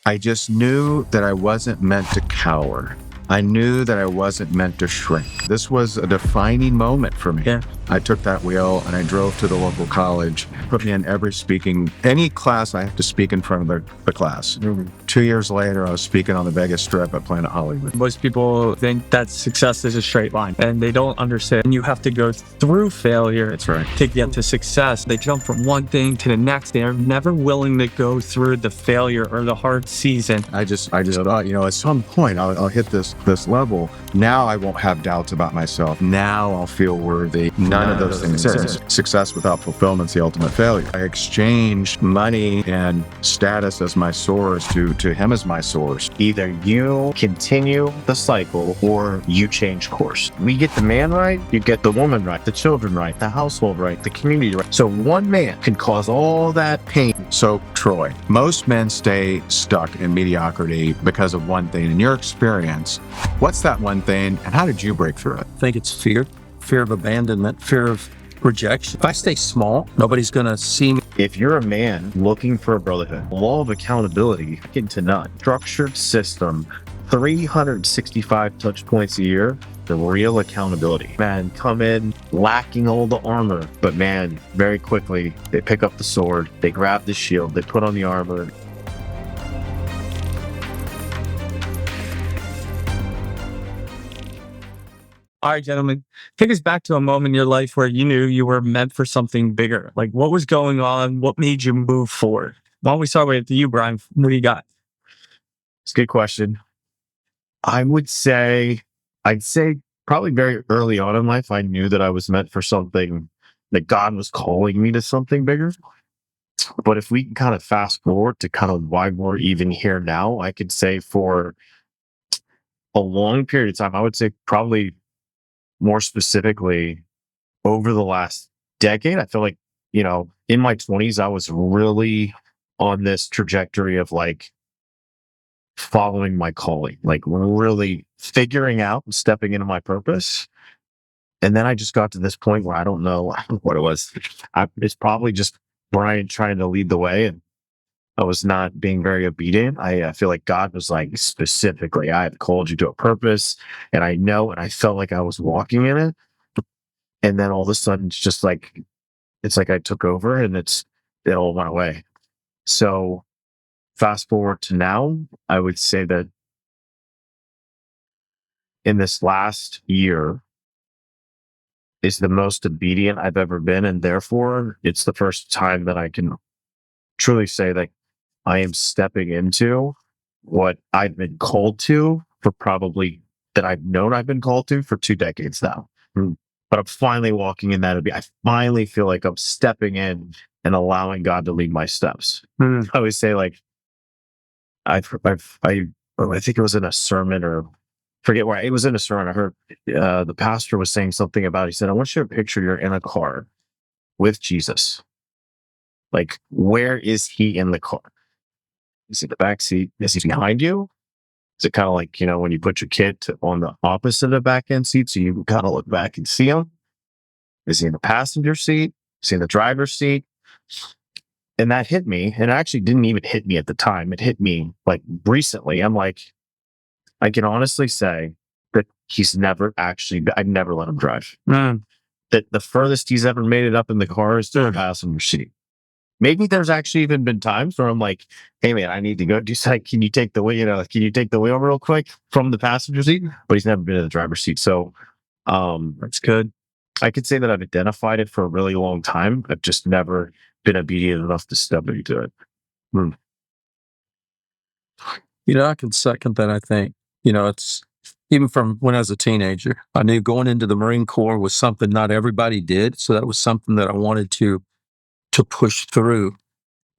I just knew that I wasn't meant to cower. I knew that I wasn't meant to shrink. This was a defining moment for me. Yeah. I took that wheel and I drove to the local college, put me in any class I have to speak in front of the class. 2 years later, I was speaking on the Vegas Strip at Planet Hollywood. Most people think that success is a straight line, and they don't understand you have to go through failure. That's right. To get to success. They jump from one thing to the next. They are never willing to go through the failure or the hard season. I just thought, at some point I'll hit this level. Now I won't have doubts about myself. Now I'll feel worthy. None of those things exist. Success without fulfillment is the ultimate failure. I exchanged money and status as my source to him as my source. Either you continue the cycle or you change course. We get the man right, you get the woman right, the children right, the household right, the community right. So one man can cause all that pain. So, Troy, most men stay stuck in mediocrity because of one thing. In your experience, what's that one thing and how did you break through it? I think it's fear of abandonment, fear of rejection. If I stay small, nobody's going to see me. If you're a man looking for a brotherhood, law of accountability, into none, structured system, 365 touch points a year, the real accountability. Man, come in lacking all the armor, but man, very quickly, they pick up the sword, they grab the shield, they put on the armor. All right, gentlemen, take us back to a moment in your life where you knew you were meant for something bigger. Like, what was going on? What made you move forward? Why don't we start with you, Bryon? What do you got? It's a good question. I'd say probably very early on in life, I knew that I was meant for something, that God was calling me to something bigger. But if we can kind of fast forward to kind of why we're even here now, I could say for a long period of time, I would say probably more specifically over the last decade, I feel like, in my 20s, I was really on this trajectory of like following my calling, like really figuring out and stepping into my purpose. And then I just got to this point where I don't know what it was. It's probably just Bryon trying to lead the way, and I was not being very obedient. I feel like God was like, specifically, I have called you to a purpose, and I know, and I felt like I was walking in it. And then all of a sudden, it's like I took over and it all went away. So fast forward to now, I would say that in this last year is the most obedient I've ever been. And therefore, it's the first time that I can truly say that I am stepping into what I've been called to that I've known I've been called to for 2 decades now. But I'm finally walking in that. I finally feel like I'm stepping in and allowing God to lead my steps. I always say, like, I think it was in a sermon, or forget where it was in a sermon. I heard the pastor was saying something about, he said, I want you to picture you're in a car with Jesus. Like, where is he in the car? Is he in the back seat? Is he behind you? Is it kind of like, when you put your kid on the opposite of the back end seat, so you kind of look back and see him? Is he in the passenger seat? Is he in the driver's seat? And that hit me. And it actually didn't even hit me at the time. It hit me like recently. I'm like, I can honestly say that I've never let him drive. That the furthest he's ever made it up in the car is to the passenger seat. Maybe there's actually even been times where I'm like, hey man, I need to go do something. Can you take the wheel? Can you take the wheel real quick from the passenger seat? But he's never been in the driver's seat. So That's good. I could say that I've identified it for a really long time. I've just never been obedient enough to step into it. I can second that. I think, it's even from when I was a teenager, I knew going into the Marine Corps was something not everybody did. So that was something that I wanted to push through.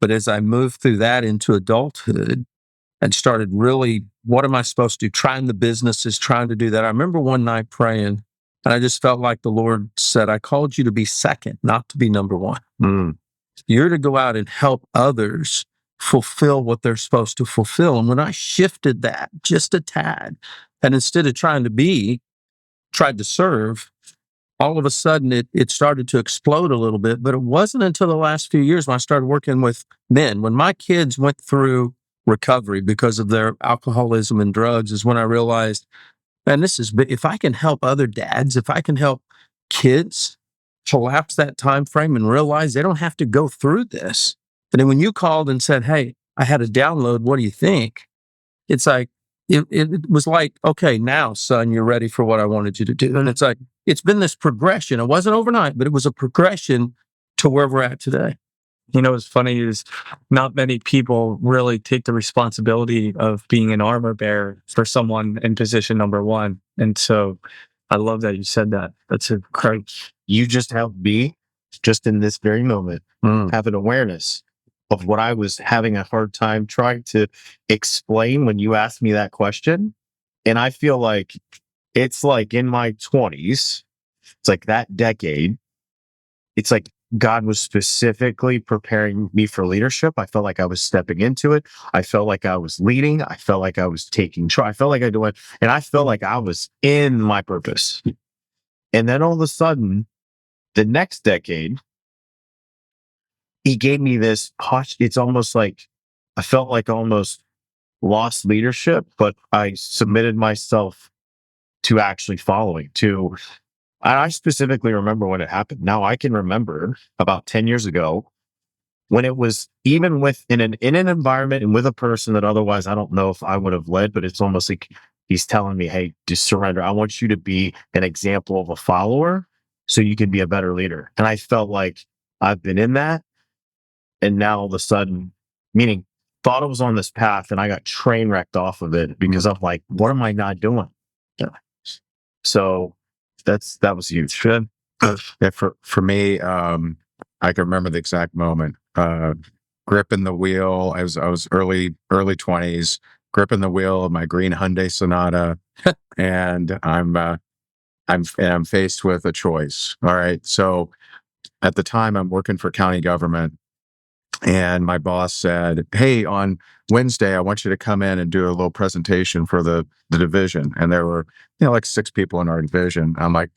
But as I moved through that into adulthood and started really, what am I supposed to do? Trying the businesses, trying to do that. I remember one night praying, and I just felt like the Lord said, I called you to be second, not to be number one. You're to go out and help others fulfill what they're supposed to fulfill. And when I shifted that just a tad, and instead of tried to serve, all of a sudden it started to explode a little bit. But it wasn't until the last few years when I started working with men. When my kids went through recovery because of their alcoholism and drugs is when I realized, man, if I can help other dads, if I can help kids collapse that time frame and realize they don't have to go through this. And then when you called and said, hey, I had a download, what do you think? It's like, it was like, okay, now, son, you're ready for what I wanted you to do. And it's like, it's been this progression. It wasn't overnight, but it was a progression to where we're at today. You know, what's funny is not many people really take the responsibility of being an armor bearer for someone in position number one. And so I love that you said that. That's a great. You just helped me, just in this very moment, have an awareness of what I was having a hard time trying to explain when you asked me that question. And I feel like it's like in my 20s, it's like that decade, it's like God was specifically preparing me for leadership. I felt like I was stepping into it. I felt like I was leading. I felt like I was taking charge. I felt like I do it. And I felt like I was in my purpose. And then all of a sudden, the next decade, he gave me this posture. It's almost like I felt like almost lost leadership, but I submitted myself to actually following to. I specifically remember when it happened. Now I can remember about 10 years ago when it was even in an environment and with a person that otherwise I don't know if I would have led, but it's almost like he's telling me, hey, just surrender. I want you to be an example of a follower so you can be a better leader. And I felt like I've been in that. And now all of a sudden, meaning thought I was on this path and I got train wrecked off of it because I'm like, what am I not doing? So that was huge. Yeah, for me, I can remember the exact moment. Gripping the wheel. I was early 20s, gripping the wheel of my green Hyundai Sonata, and I'm faced with a choice. All right, so at the time I'm working for county government, and my boss said, "Hey, on Wednesday, I want you to come in and do a little presentation for the division." And there were like 6 people in our division. I'm like,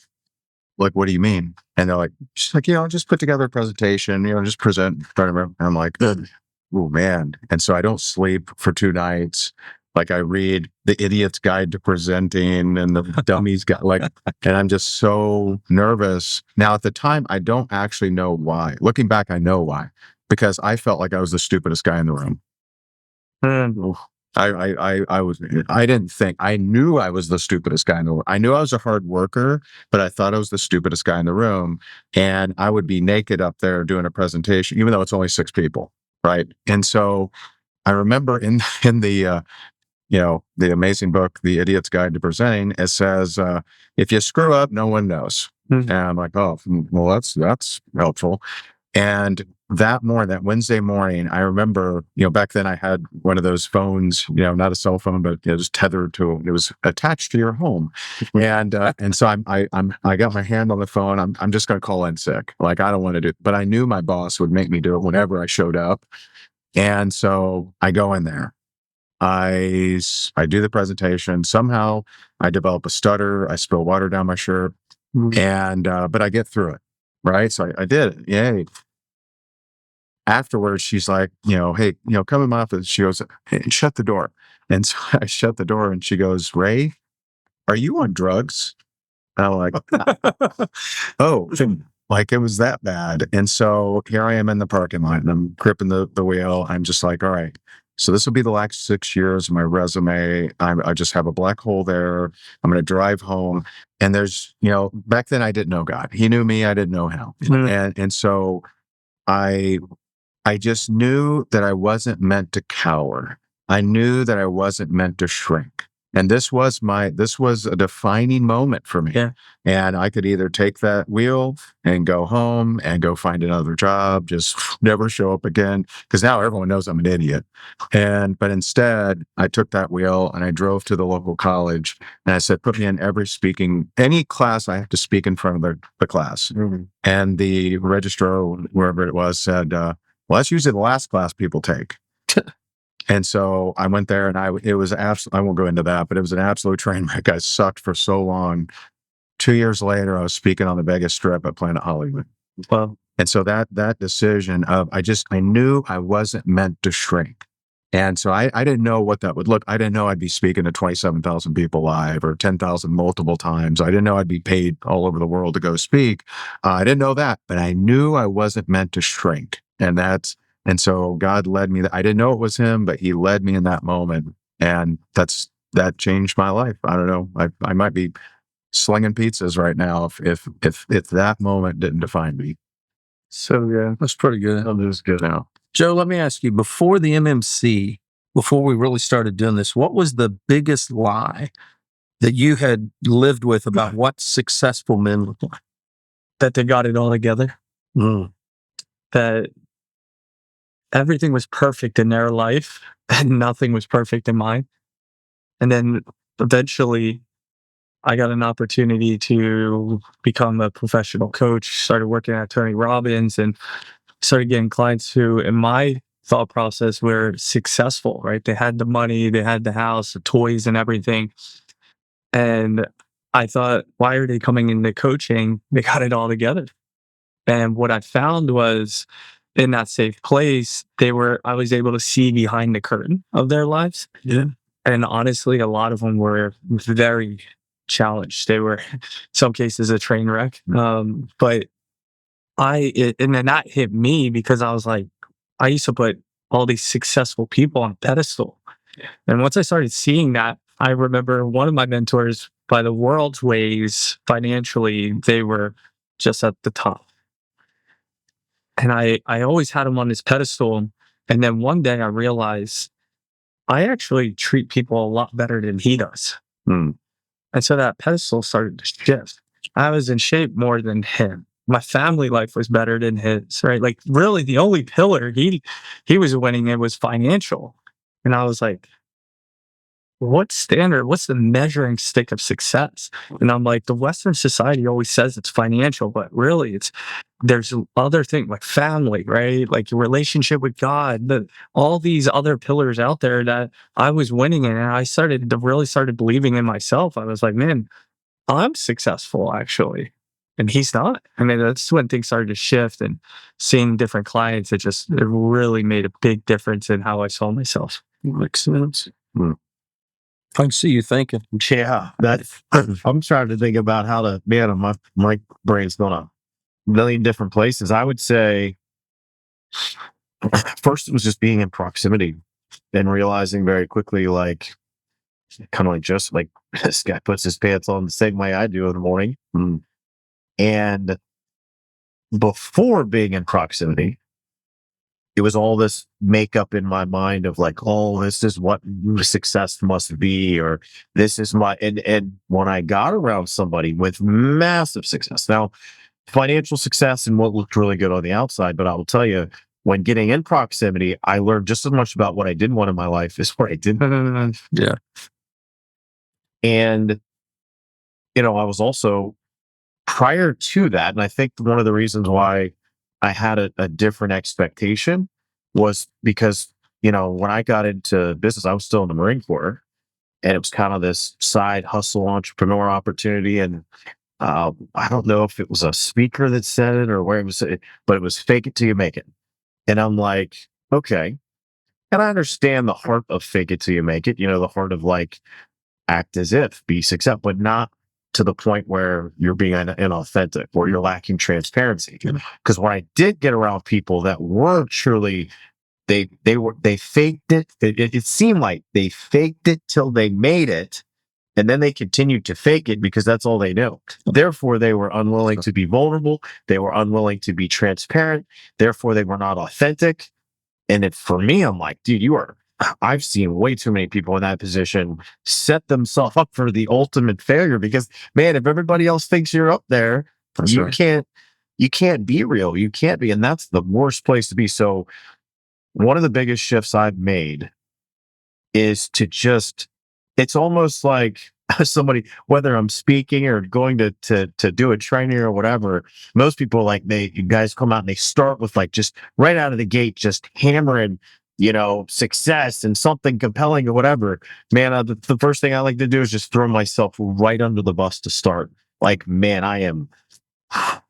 what do you mean? And they're like, she's like, just put together a presentation, just present in front of her. And I'm like, oh man. And so I don't sleep for 2 nights. Like I read The Idiot's Guide to Presenting and the Dummy's Guide, and I'm just so nervous. Now at the time, I don't actually know why. Looking back, I know why, because I felt like I was the stupidest guy in the room. I didn't think. I knew I was the stupidest guy in the room. I knew I was a hard worker, but I thought I was the stupidest guy in the room. And I would be naked up there doing a presentation, even though it's only 6 people, right? And so I remember in the the amazing book, The Idiot's Guide to Presenting, it says, if you screw up, no one knows. And I'm like, oh, well, that's helpful. And that Wednesday morning, I remember, back then I had one of those phones, not a cell phone, but it was tethered to, it was attached to your home. And so I got my hand on the phone. I'm just going to call in sick. Like, I don't want to do it, but I knew my boss would make me do it whenever I showed up. And so I go in there. I do the presentation. Somehow I develop a stutter. I spill water down my shirt, and but I get through it. Right. So I did it. Yay. Afterwards, she's like, hey, come in my office. She goes, hey, shut the door. And so I shut the door, and she goes, Ray, are you on drugs? And I'm like, oh, like it was that bad. And so here I am in the parking lot, and I'm gripping the wheel. I'm just like, all right, so this will be the last 6 years of my resume. I just have a black hole there. I'm going to drive home. And there's, back then I didn't know God. He knew me. I didn't know him. And so I just knew that I wasn't meant to cower. I knew that I wasn't meant to shrink. And this was a defining moment for me. Yeah. And I could either take that wheel and go home and go find another job, just never show up again, because now everyone knows I'm an idiot. But instead, I took that wheel and I drove to the local college, and I said, put me in any class I have to speak in front of the class. Mm-hmm. And the registrar, wherever it was, said, well, that's usually the last class people take. And so I went there, and I won't go into that, but it was an absolute train wreck. I sucked for so long. 2 years later, I was speaking on the Vegas Strip at Planet Hollywood. Wow. And so that decision of, I knew I wasn't meant to shrink. And so I didn't know what that would look. I didn't know I'd be speaking to 27,000 people live or 10,000 multiple times. I didn't know I'd be paid all over the world to go speak. I didn't know that, but I knew I wasn't meant to shrink. And so God led me. I didn't know it was him, but he led me in that moment. And that changed my life. I don't know. I might be slinging pizzas right now if that moment didn't define me. So yeah. That's pretty good. I'm just good now. Joe, let me ask you, before the MMC, before we really started doing this, what was the biggest lie that you had lived with about what successful men look like? That they got it all together. That everything was perfect in their life and nothing was perfect in mine. And then eventually I got an opportunity to become a professional coach, started working at Tony Robbins, and started getting clients who, in my thought process, were successful, right? They had the money, they had the house, the toys, and everything. And I thought, why are they coming into coaching? They got it all together. And what I found was, in that safe place, I was able to see behind the curtain of their lives. Yeah. And honestly, a lot of them were very challenged. They were, in some cases, a train wreck. But and then that hit me because I was like, I used to put all these successful people on a pedestal. And once I started seeing that, I remember one of my mentors, by the world's ways, financially, they were just at the top. And I always had him on this pedestal. And then one day I realized I actually treat people a lot better than he does. Hmm. And so that pedestal started to shift. I was in shape more than him. My family life was better than his, right? Like really the only pillar he was winning in was financial. And I was like, what's the measuring stick of success? And I'm like, the Western society always says it's financial, but really there's other things like family, right? Like your relationship with God, all these other pillars out there that I was winning in. And I really started believing in myself. I was like, man, I'm successful actually. And he's not. I mean, that's when things started to shift, and seeing different clients, it really made a big difference in how I saw myself. Makes sense. I can see you thinking. Yeah, I'm trying to think about how to, man, my brain's going a million different places. I would say first it was just being in proximity and realizing very quickly, like, kind of like just like this guy puts his pants on the same way I do in the morning. And before being in proximity, it was all this makeup in my mind of like, oh, this is what success must be, or this is and when I got around somebody with massive success, now financial success and what looked really good on the outside, but I will tell you, when getting in proximity, I learned just as much about what I didn't want in my life as what I did. Yeah. And, I was also prior to that, and I think one of the reasons why I had a different expectation was because, when I got into business, I was still in the Marine Corps, and it was kind of this side hustle entrepreneur opportunity. And I don't know if it was a speaker that said it or where it was, but it was fake it till you make it. And I'm like, okay. And I understand the heart of fake it till you make it, the heart of like act as if, be successful, but not to the point where you're being inauthentic or you're lacking transparency. Because when I did get around people that were truly, they faked it. It seemed like they faked it till they made it. And then they continued to fake it because that's all they knew. Therefore, they were unwilling to be vulnerable. They were unwilling to be transparent. Therefore, they were not authentic. And for me, I'm like, dude, I've seen way too many people in that position set themselves up for the ultimate failure because, man, if everybody else thinks you're up there, you can't be real. You can't be. And that's the worst place to be. So one of the biggest shifts I've made is to it's almost like somebody, whether I'm speaking or going to do a training or whatever, most people you guys come out and they start with like just right out of the gate, just hammering, success and something compelling or whatever. Man, the first thing I like to do is just throw myself right under the bus to start. Like, man, I am, I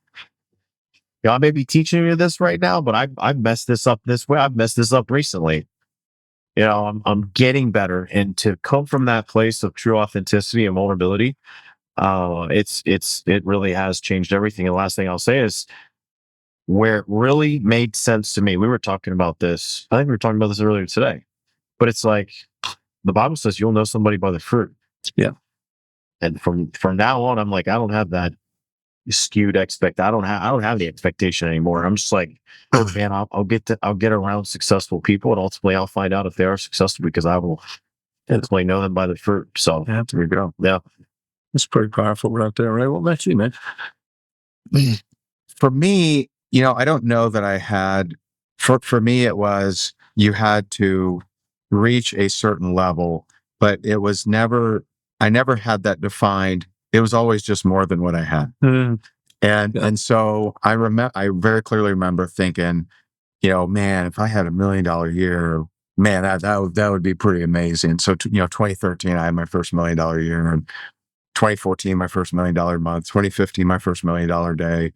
may be teaching you this right now, but I've messed this up this way. I've messed this up recently. I'm getting better, and to come from that place of true authenticity and vulnerability, it really has changed everything. And the last thing I'll say is where it really made sense to me. We were talking about this. I think we were talking about this earlier today, but it's like the Bible says you'll know somebody by the fruit. Yeah. And from now on, I'm like, I don't have that skewed I don't have the expectation anymore. I'm just like, oh man, I'll get around successful people, and ultimately I'll find out if they are successful because I will ultimately know them by the fruit. So Yeah. there we go. Yeah. It's pretty powerful right there, right? What about you, man? For me, I don't know that I had, for me, it was, you had to reach a certain level, but I never had that defined. It was always just more than what I had. Mm. And so I very clearly remember thinking, man, if I had $1 million year, man, that would be pretty amazing. So, 2013, I had my first $1 million year, and 2014, my first $1 million month, 2015, my first $1 million day.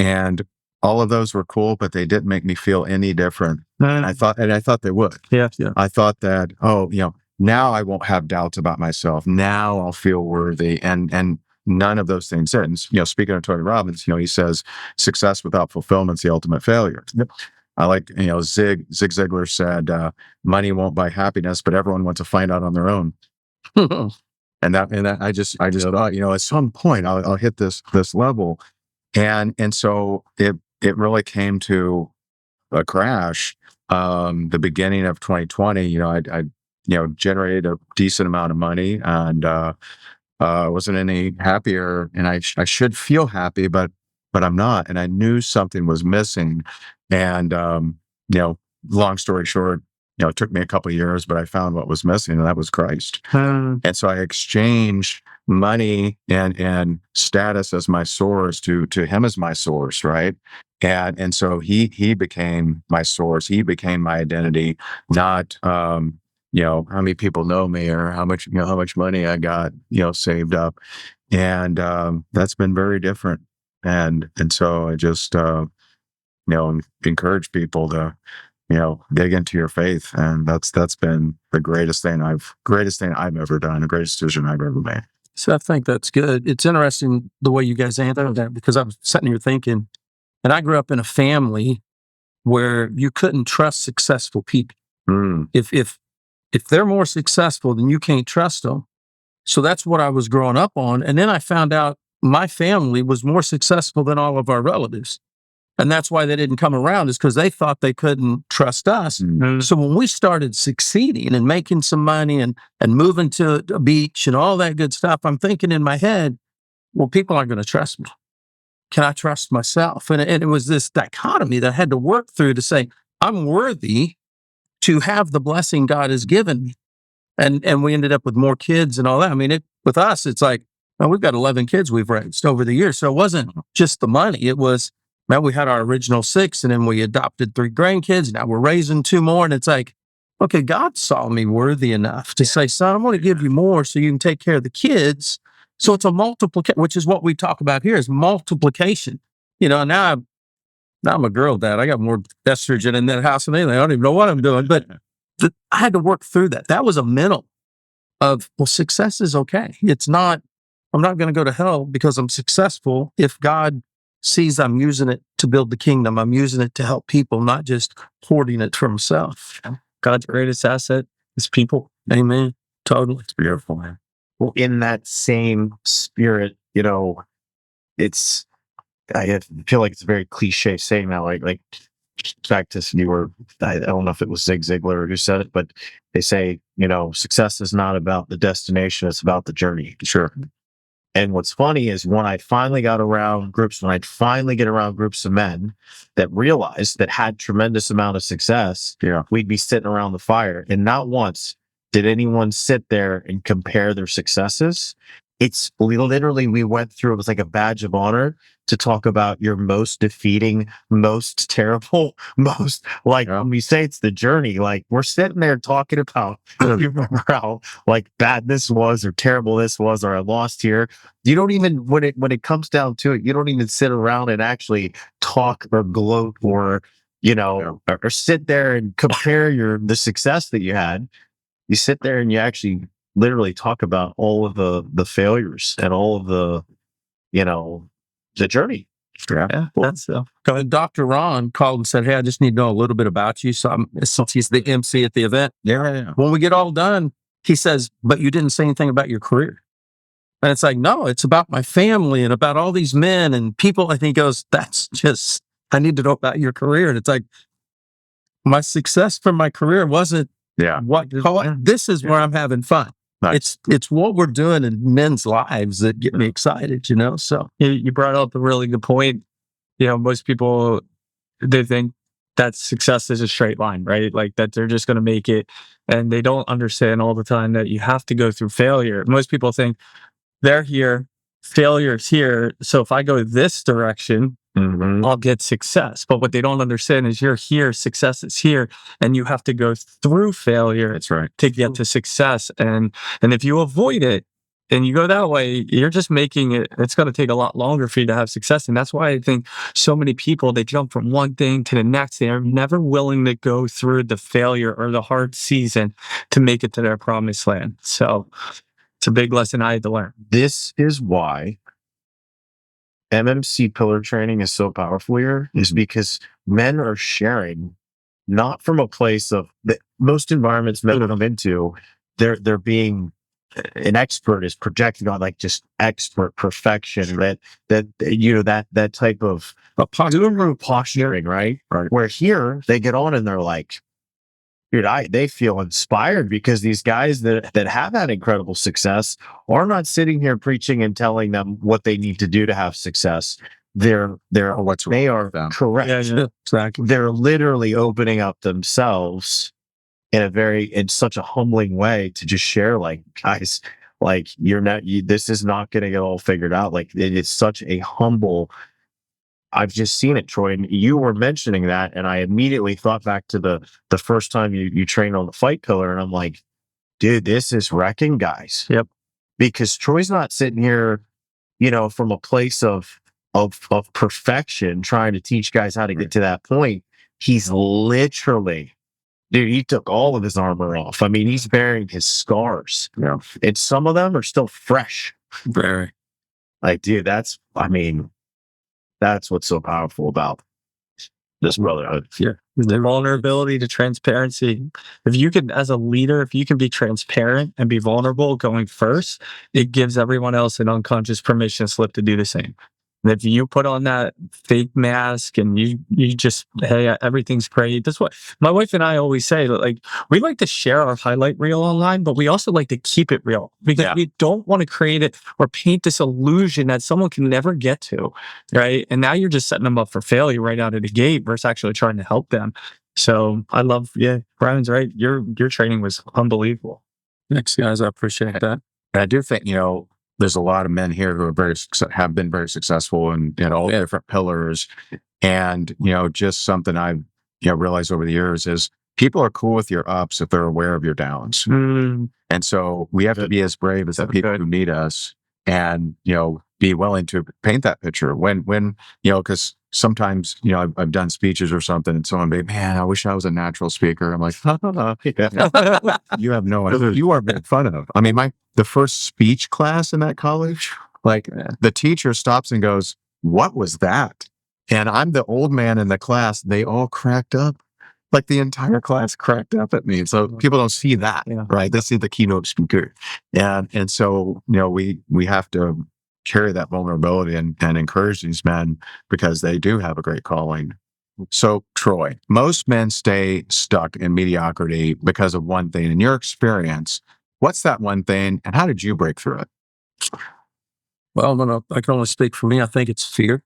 And all of those were cool, but they didn't make me feel any different. And I thought they would. Yeah. I thought that, now I won't have doubts about myself. Now I'll feel worthy. And none of those things. And, speaking of Tony Robbins, he says success without fulfillment is the ultimate failure. Yep. I like, Zig Ziglar said, money won't buy happiness, but everyone wants to find out on their own. And that I just thought, at some point I'll hit this level. And so it really came to a crash. The beginning of 2020, I generated a decent amount of money, and wasn't any happier. And I should feel happy, but I'm not. And I knew something was missing. And long story short, it took me a couple of years, but I found what was missing, and that was Christ. And so I exchanged money and status as my source to him as my source, right? And so he became my source. He became my identity, not how many people know me or how much money I got saved up. And that's been very different. And so I just encourage people to dig into your faith. And that's been the greatest thing I've ever done, the greatest decision I've ever made. So I think that's good. It's interesting the way you guys answered that, because I was sitting here thinking, and I grew up in a family where you couldn't trust successful people. If they're more successful, then you can't trust them. So that's what I was growing up on. And then I found out my family was more successful than all of our relatives. And that's why they didn't come around, is because they thought they couldn't trust us. So when we started succeeding and making some money and moving to a beach and all that good stuff, I'm thinking in my head, well, people aren't going to trust me. Can I trust myself? And it was this dichotomy that I had to work through to say, I'm worthy to have the blessing God has given me. And we ended up with more kids and all that. I mean, with us, it's like, well, we've got 11 kids we've raised over the years. So it wasn't just the money. It was, man, we had our original 6, and then we adopted 3 grandkids. Now we're raising 2 more. And it's like, okay, God saw me worthy enough to say, son, I'm going to give you more so you can take care of the kids. So it's a multiplication, which is what we talk about here, is multiplication. Now I'm a girl dad. I got more estrogen in that house than anything. I don't even know what I'm doing. But I had to work through that. That was a mental of, well, success is okay. It's not, I'm not going to go to hell because I'm successful. If God sees I'm using it to build the kingdom, I'm using it to help people, not just hoarding it for himself. God's greatest asset is people. Amen. Totally. It's beautiful, man. Well, in that same spirit, I feel like it's a very cliche saying now, like back to I don't know if it was Zig Ziglar who said it, but they say, success is not about the destination, it's about the journey. Sure. And what's funny is when I'd finally get around groups of men that realized that had tremendous amount of success, we'd be sitting around the fire, and not once did anyone sit there and compare their successes. It's literally, we went through, it was like a badge of honor to talk about your most defeating, most terrible, when we say it's the journey, like we're sitting there talking about how like bad this was or terrible this was, or I lost here. You don't even, when it comes down to it, you don't even sit around and actually talk or gloat or, or sit there and compare the success that you had. You sit there and you actually literally talk about all of the failures and all of the journey. Yeah, that's so. Dr. Ron called and said, "Hey, I just need to know a little bit about you." So since he's the MC at the event, when we get all done, he says, "But you didn't say anything about your career." And it's like, no, it's about my family and about all these men and people. And he goes, "That's just, I need to know about your career." And it's like, my success from my career wasn't this is where I'm having fun. Nice. It's what we're doing in men's lives that get me excited, So You brought up a really good point. Most people, they think that success is a straight line, right? Like that they're just going to make it, and they don't understand all the time that you have to go through failure. Most people think they're here, failure's here. So if I go this direction, I'll get success. But what they don't understand is you're here, success is here, and you have to go through failure. That's right. To get to success. And if you avoid it and you go that way, you're just making it, it's going to take a lot longer for you to have success. And that's why I think so many people, they jump from one thing to the next. They're never willing to go through the failure or the hard season to make it to their promised land. So it's a big lesson I had to learn. This is why MMC pillar training is so powerful here, is because men are sharing, not from a place of most environments men come into, they're being an expert is projecting on like just expert perfection, that type of posturing, right? Where here they get on and they're like, dude, they feel inspired because these guys that have had incredible success are not sitting here preaching and telling them what they need to do to have success. They are correct. Yeah, exactly. They're literally opening up themselves in such a humbling way to just share, like, guys, like this is not going to get all figured out. Like it is such a humble. I've just seen it, Troy, and you were mentioning that, and I immediately thought back to the first time you trained on the fight pillar, and I'm like, dude, this is wrecking guys. Yep. Because Troy's not sitting here, from a place of perfection, trying to teach guys how to get to that point. He's literally, dude, he took all of his armor off. I mean, he's bearing his scars. Yeah. And some of them are still fresh. very. Like, dude, that's what's so powerful about this brotherhood. Yeah. The vulnerability to transparency. If you can, as a leader, if you can be transparent and be vulnerable going first, it gives everyone else an unconscious permission slip to do the same. And if you put on that fake mask and you just, hey, everything's great. That's what my wife and I always say. Like, we like to share our highlight reel online, but we also like to keep it real because we don't want to create it or paint this illusion that someone can never get to, right? And now you're just setting them up for failure right out of the gate versus actually trying to help them. So I love, Bryon's right. Your training was unbelievable. Thanks, guys. I appreciate that. And I do think, there's a lot of men here who are have been very successful in all the different pillars. And, just something I've realized over the years is people are cool with your ups if they're aware of your downs. And so we have to be as brave as the people who need us and, be willing to paint that picture when because sometimes, I've done speeches or something and someone be, man, I wish I was a natural speaker. I'm like, you have no idea. You are made fun of. I mean, the first speech class in that college, like the teacher stops and goes, what was that? And I'm the old man in the class. They all cracked up. Like the entire class cracked up at me. So people don't see that, right? They see the keynote speaker. And so, we have to carry that vulnerability and encourage these men because they do have a great calling. So, Troy, most men stay stuck in mediocrity because of one thing. In your experience, what's that one thing and how did you break through it? Well, I can only speak for me. I think it's fear.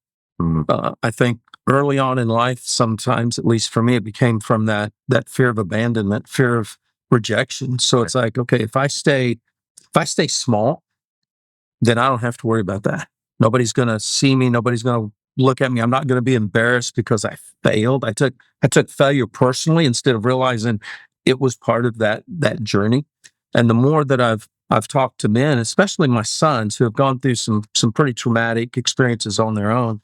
I think early on in life, sometimes, at least for me, it became from that fear of abandonment, fear of rejection. So it's like, okay, if I stay small, then I don't have to worry about that. Nobody's going to see me. Nobody's going to look at me. I'm not going to be embarrassed because I failed. I took failure personally instead of realizing it was part of that journey. And the more that I've talked to men, especially my sons who have gone through some pretty traumatic experiences on their own,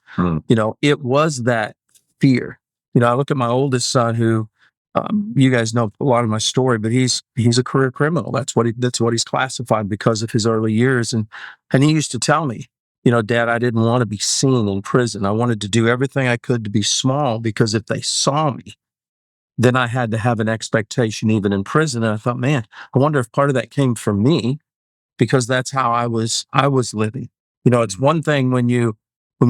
it was that fear. I look at my oldest son, who you guys know a lot of my story, but he's a career criminal. That's what he's classified because of his early years, and he used to tell me, Dad, I didn't want to be seen in prison. I wanted to do everything I could to be small, because if they saw me, then I had to have an expectation even in prison. And I thought, man, I wonder if part of that came from me, because that's how I was living. It's one thing when you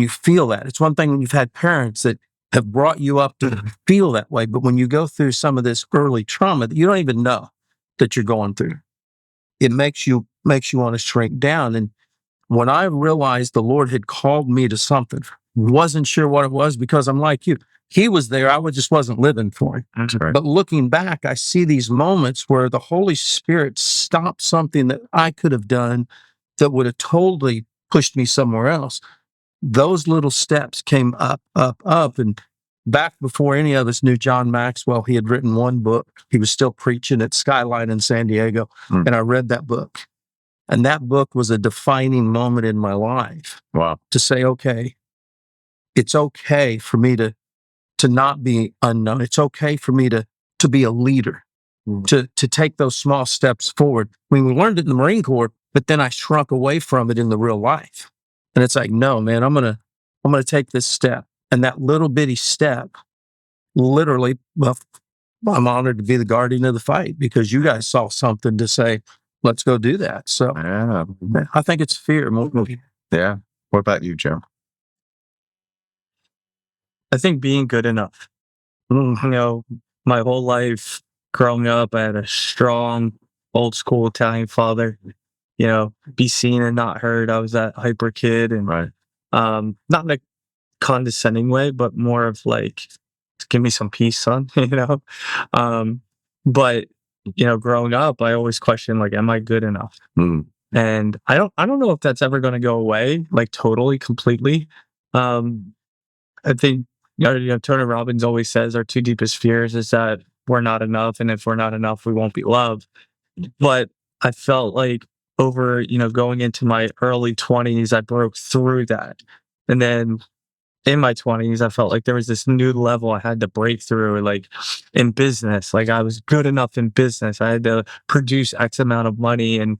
feel that. It's one thing when you've had parents that have brought you up to feel that way. But when you go through some of this early trauma that you don't even know that you're going through, it makes you want to shrink down. And when I realized the Lord had called me to something, wasn't sure what it was, because I'm like you. He was there. I just wasn't living for him. That's right. But looking back, I see these moments where the Holy Spirit stopped something that I could have done that would have totally pushed me somewhere else. Those little steps came up, up, up. And back before any of us knew John Maxwell, he had written one book. He was still preaching at Skyline in San Diego. And I read that book. And that book was a defining moment in my life. Wow. To say, okay, it's okay for me to not be unknown. It's okay for me to be a leader, to take those small steps forward. I mean, we learned it in the Marine Corps, but then I shrunk away from it in the real life. And it's like, no, man, I'm gonna take this step. And that little bitty step, literally, well, I'm honored to be the guardian of the fight, because you guys saw something to say, let's go do that. So Yeah. I think it's fear. Yeah. What about you, Jim? I think being good enough. My whole life growing up, I had a strong, old school Italian father. Be seen and not heard. I was that hyper kid, and Right. not in a condescending way, but more of like, give me some peace, son. But growing up, I always questioned, like, am I good enough? And I don't know if that's ever going to go away, like totally, completely. I think Tony Robbins always says our two deepest fears is that we're not enough, and if we're not enough, we won't be loved. But I felt like over going into my early 20s, I broke through that, and then in my 20s, I felt like there was this new level I had to break through, like in business. Like I was good enough in business. I had to produce X amount of money. And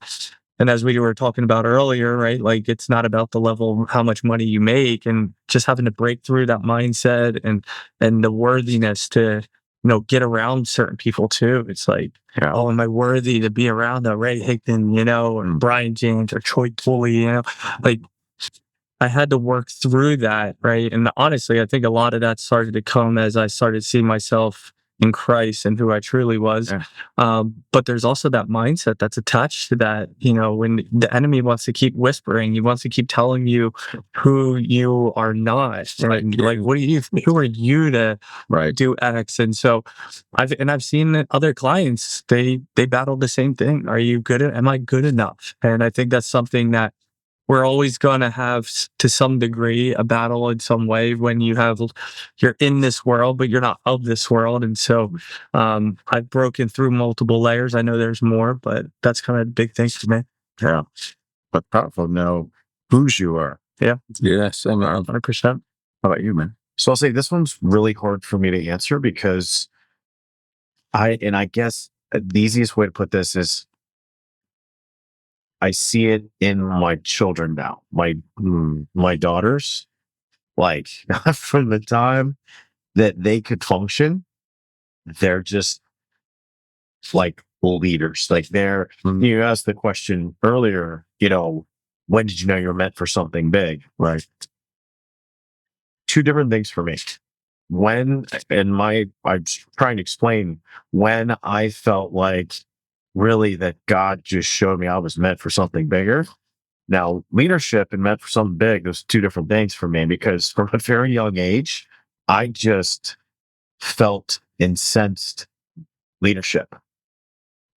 as we were talking about earlier, right? Like it's not about the level of how much money you make, and just having to break through that mindset and the worthiness to, get around certain people too. It's like, Yeah. oh, am I worthy to be around a Ray Higdon, or Bryon Jaymes or Troy Pulley, like I had to work through that, right? And honestly, I think a lot of that started to come as I started seeing myself in Christ and who I truly was. Yeah. But there's also that mindset that's attached to that. When the enemy wants to keep whispering, he wants to keep telling you who you are not. Right. And like, who are you to Right. do X? And so I've seen other clients, they battle the same thing. Are you good? Am I good enough? And I think that's something that we're always going to have, to some degree, a battle in some way when you're in this world, but you're not of this world. And so I've broken through multiple layers. I know there's more, but that's kind of the big thing for me. Yeah. But powerful to know whose you are. Yeah. Yes. 100%. How about you, man? So I'll say this one's really hard for me to answer, because I guess the easiest way to put this is I see it in my children now, my daughters, like from the time that they could function, they're just like leaders. Like you asked the question earlier, when did you know you were meant for something big? Right. Two different things for me. I'm trying to explain when I felt like really that God just showed me I was meant for something bigger. Now, leadership and meant for something big, those two different things for me, because from a very young age, I just felt and sensed leadership.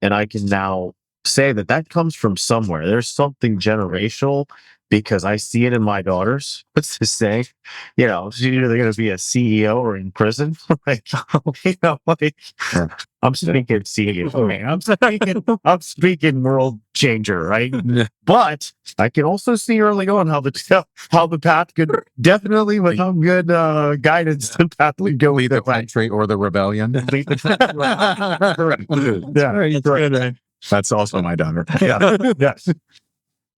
And I can now say that comes from somewhere. There's something generational because I see it in my daughters. What's this saying? You know, she's either going to be a CEO or in prison. Like, you know, like I'm speaking CEO, man. I'm speaking world changer, right? Yeah. But I can also see early on how the path could definitely, without good guidance, the path would go Lead the either way. country or the rebellion. Yeah, That's also my daughter. yeah, yes.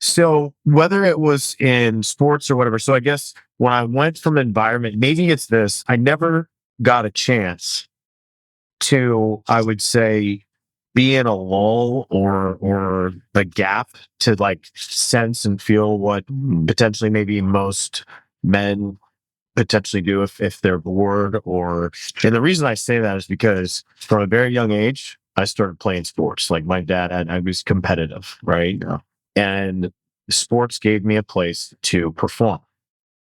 So whether it was in sports or whatever, so I guess when I went from environment, maybe it's this, I never got a chance to, I would say, be in a lull or the gap to like sense and feel what potentially maybe most men potentially do if they're bored and the reason I say that is because from a very young age, I started playing sports. Like my dad I was competitive, right? Yeah. And sports gave me a place to perform.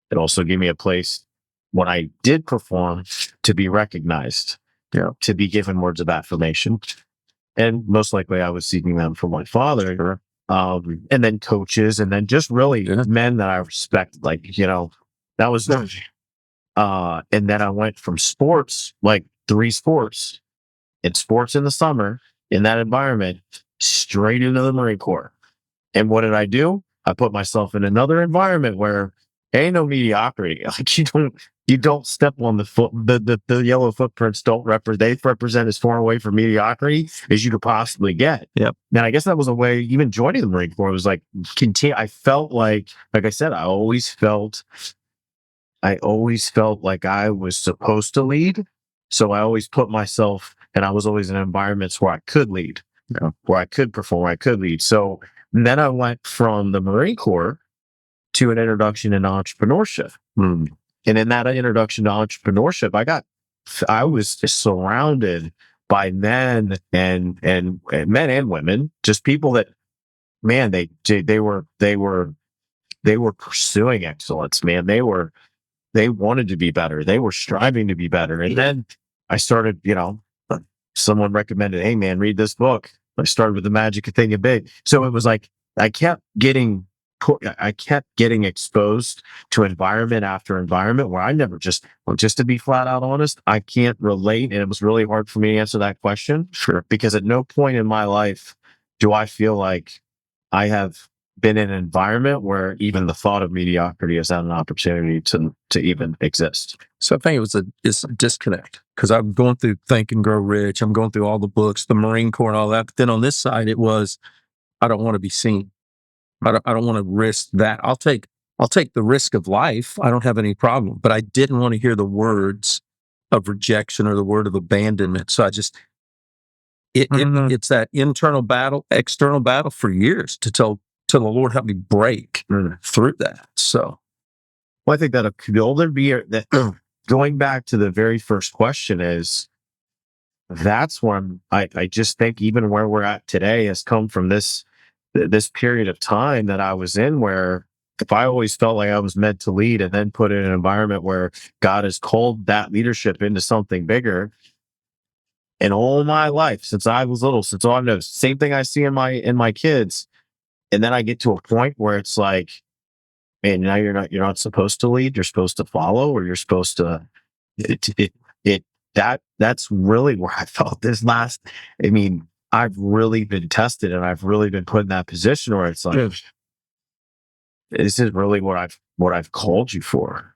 It also gave me a place when I did perform to be recognized, to be given words of affirmation. And most likely I was seeking them from my father, and then coaches, and then just really men that I respect. Like, you know, that was, and then I went from sports, like 3 sports in the summer in that environment, straight into the Marine Corps. And what did I do? I put myself in another environment where ain't no mediocrity. Like you don't step on the foot. The yellow footprints don't represent as far away from mediocrity as you could possibly get. Yep. And I guess that was a way, even joining the Marine Corps was like continue. I felt like I said, I always felt like I was supposed to lead. So I always put myself, and I was always in environments where I could lead, where I could perform, where I could lead. So then I went from the Marine Corps to an introduction in entrepreneurship. And in that introduction to entrepreneurship, I was surrounded by men and men and women, just people that, man, they were pursuing excellence, man. They wanted to be better. They were striving to be better. And then I started, someone recommended, hey man, read this book. I started with The Magic of Thinking Big. So it was like, I kept getting exposed to environment after environment where I never just to be flat out honest, I can't relate. And it was really hard for me to answer that question. Sure. Because at no point in my life do I feel like I have been in an environment where even the thought of mediocrity has had an opportunity to even exist. So I think it's a disconnect because I'm going through Think and Grow Rich. I'm going through all the books, the Marine Corps and all that. But then on this side, it was, I don't want to be seen. I don't want to risk that. I'll take the risk of life. I don't have any problem, but I didn't want to hear the words of rejection or the word of abandonment. So I just, it's that internal battle, external battle for years till the Lord help me break through that. So, well, I think that the older that going back to the very first question is, that's when I just think even where we're at today has come from this period of time that I was in, where if I always felt like I was meant to lead and then put in an environment where God has called that leadership into something bigger, and all my life since I was little, since all I know, same thing I see in my kids, and then I get to a point where it's like, man, now you're not supposed to lead, you're supposed to follow, or you're supposed to. That's really where I felt this last. I mean, I've really been tested, and I've really been put in that position where it's like, this is really what I've called you for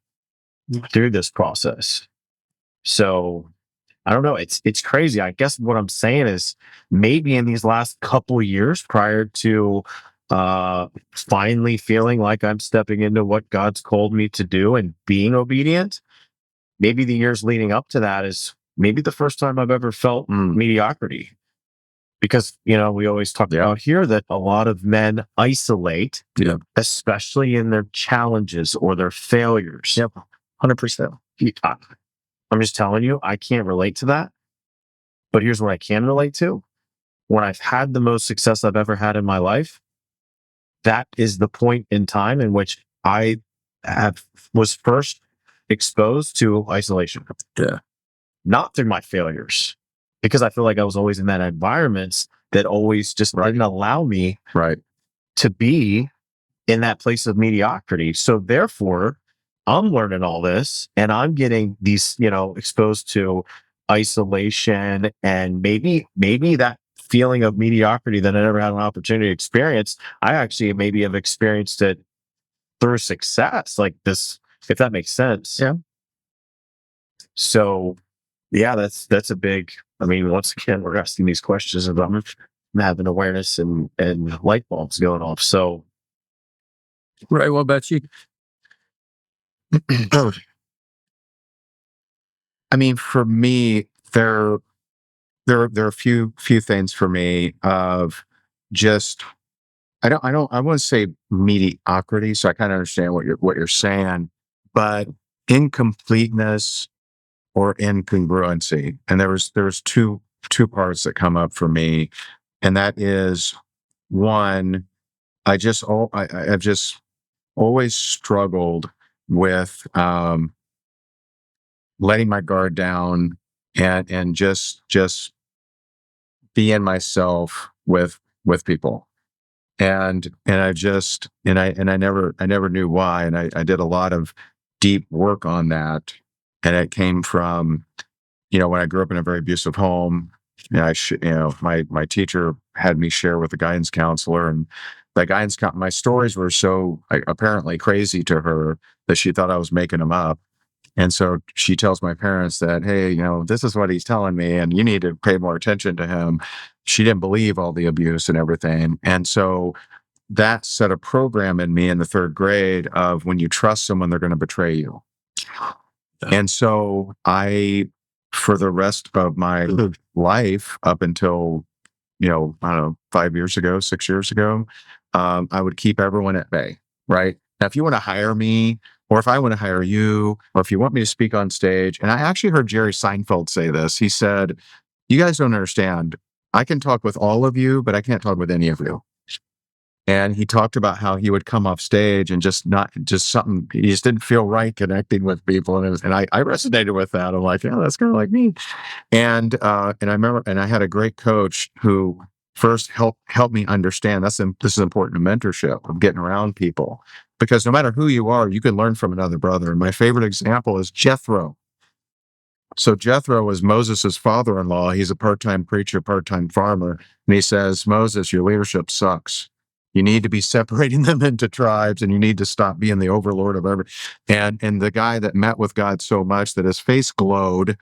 through this process. So I don't know. It's crazy. I guess what I'm saying is maybe in these last couple of years prior to finally feeling like I'm stepping into what God's called me to do and being obedient, maybe the years leading up to that is maybe the first time I've ever felt mediocrity. Because, we always talk about here that a lot of men isolate, especially in their challenges or their failures. Yep, 100%. I'm just telling you, I can't relate to that. But here's what I can relate to. When I've had the most success I've ever had in my life, that is the point in time in which I was first exposed to isolation. Yeah. Not through my failures, because I feel like I was always in that environment that always just didn't allow me to be in that place of mediocrity. So therefore, I'm learning all this and I'm getting these, exposed to isolation and maybe that feeling of mediocrity that I never had an opportunity to experience. I actually maybe have experienced it through success like this, if that makes sense. Yeah. So yeah, that's a big, I mean, once again, we're asking these questions about having awareness and light bulbs going off. So Ray, what about you? I mean, for me, there are a few things for me of just I want to say mediocrity, so I kind of understand what you're saying, but incompleteness or incongruency. And there's two parts that come up for me, and that is one, I've just always struggled with letting my guard down and just being myself with people. And I never knew why. And I did a lot of deep work on that. And it came from, when I grew up in a very abusive home, my teacher had me share with the guidance counselor, and the my stories were so apparently crazy to her that she thought I was making them up. And so she tells my parents that, hey, this is what he's telling me, and you need to pay more attention to him. She didn't believe all the abuse and everything. And so that set a program in me in the third grade of when you trust someone, they're going to betray you. And so for the rest of my life, up until, I don't know, 5 years ago, 6 years ago, I would keep everyone at bay, right? Now, if you want to hire me, or if I want to hire you, or if you want me to speak on stage, and I actually heard Jerry Seinfeld say this. He said, you guys don't understand. I can talk with all of you, but I can't talk with any of you. And he talked about how he would come off stage and something, he just didn't feel right connecting with people. And I resonated with that. I'm like, yeah, that's kind of like me. And I remember, and I had a great coach who first helped me understand this is important to mentorship, of getting around people, because no matter who you are, you can learn from another brother. And my favorite example is Jethro. So Jethro was Moses' father-in-law. He's a part-time preacher, part-time farmer. And he says, Moses, your leadership sucks. You need to be separating them into tribes, and you need to stop being the overlord of every. And the guy that met with God so much that his face glowed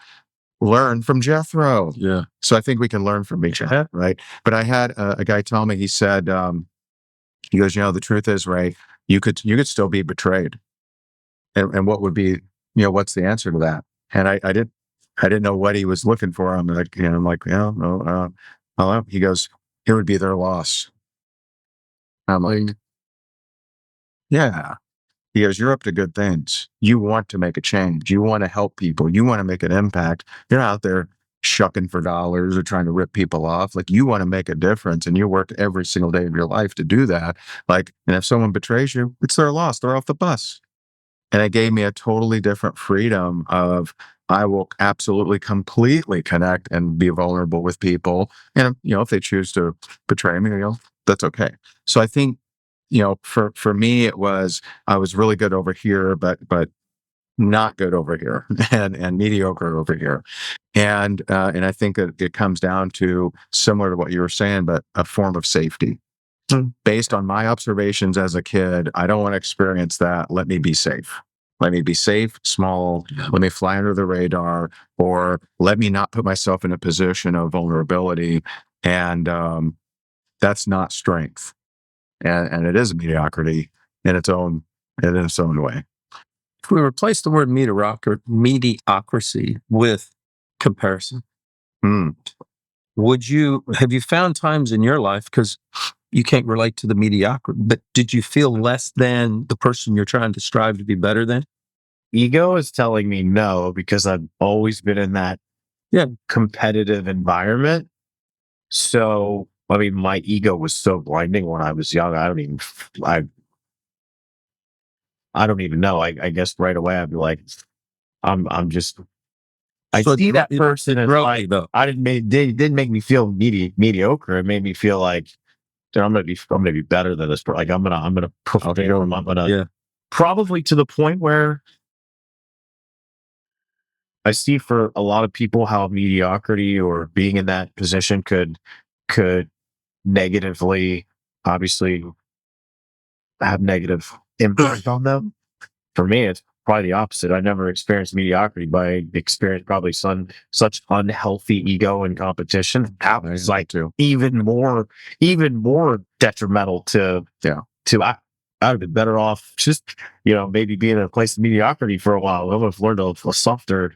learned from Jethro. Yeah. So I think we can learn from each other, right? But I had a guy tell me, he said, he goes, the truth is, Ray, you could still be betrayed. And what would be, what's the answer to that? And I didn't know what he was looking for. I'm like, yeah, no, he goes, it would be their loss. I'm like, yeah. He goes, you're up to good things. You want to make a change. You want to help people. You want to make an impact. You're not out there shucking for dollars or trying to rip people off. Like, you want to make a difference, and you work every single day of your life to do that. Like, and if someone betrays you, it's their loss. They're off the bus. And it gave me a totally different freedom of, I will absolutely completely connect and be vulnerable with people. And, if they choose to betray me, that's okay. So I think, for me, it was, I was really good over here, but not good over here, and mediocre over here. And I think that it comes down to, similar to what you were saying, but a form of safety. Based on my observations as a kid, I don't want to experience that. Let me be safe. Let me be safe, small. Let me fly under the radar, or let me not put myself in a position of vulnerability. And that's not strength. And it is mediocrity in its own way. If we replace the word mediocrity with comparison, have you found times in your life, because you can't relate to the mediocrity, but did you feel less than the person you're trying to strive to be better than? Ego is telling me no, because I've always been in that competitive environment. So, I mean, my ego was so blinding when I was young. I don't even know. I guess right away I'd be like, I'm just, I see that person as like, though. didn't make me feel mediocre. It made me feel like dude, I'm gonna be better than this. Like I'm gonna perform. I'm gonna Yeah. probably to the point where I see for a lot of people how mediocrity or being in that position could negatively, obviously, have negative impact on them. For me, it's probably the opposite. I never experienced mediocrity, but I experienced probably such unhealthy ego and competition. That was like even more detrimental to I'd have been better off just maybe being in a place of mediocrity for a while. I would have learned a softer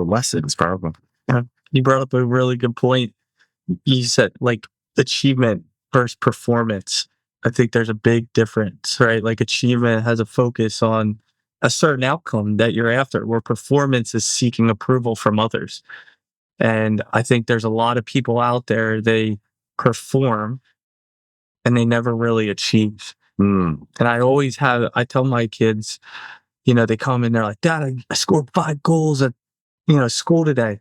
lesson. It's powerful. Yeah. You brought up a really good point. You said like achievement versus performance. I think there's a big difference, right? Like achievement has a focus on a certain outcome that you're after, where performance is seeking approval from others. And I think there's a lot of people out there, they perform and they never really achieve. And I tell my kids, they come in, they're like, Dad, I scored 5 goals at, school today.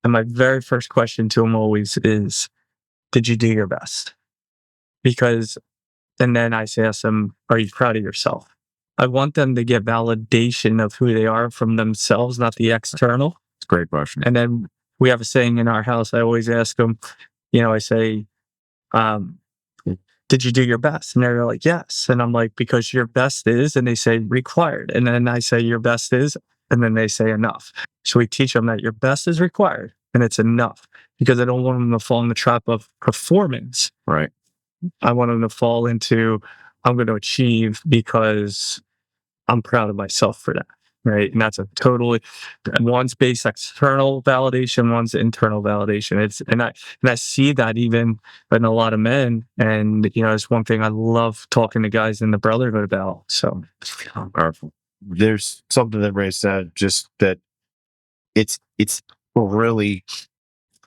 And my very first question to them always is, did you do your best? And then I ask them, are you proud of yourself? I want them to get validation of who they are from themselves, not the external. It's a great question. And then we have a saying in our house. I always ask them, I say, did you do your best? And they're like, yes. And I'm like, because your best is, and they say required. And then I say your best is, and then they say enough. So we teach them that your best is required and it's enough, because I don't want them to fall in the trap of performance. Right. I want them to fall into, I'm going to achieve because I'm proud of myself for that. Right. And that's one's based external validation, one's internal validation. And I see that even in a lot of men. And, it's one thing I love talking to guys in the Brotherhood about. So powerful. There's something that Ray said, just that it's really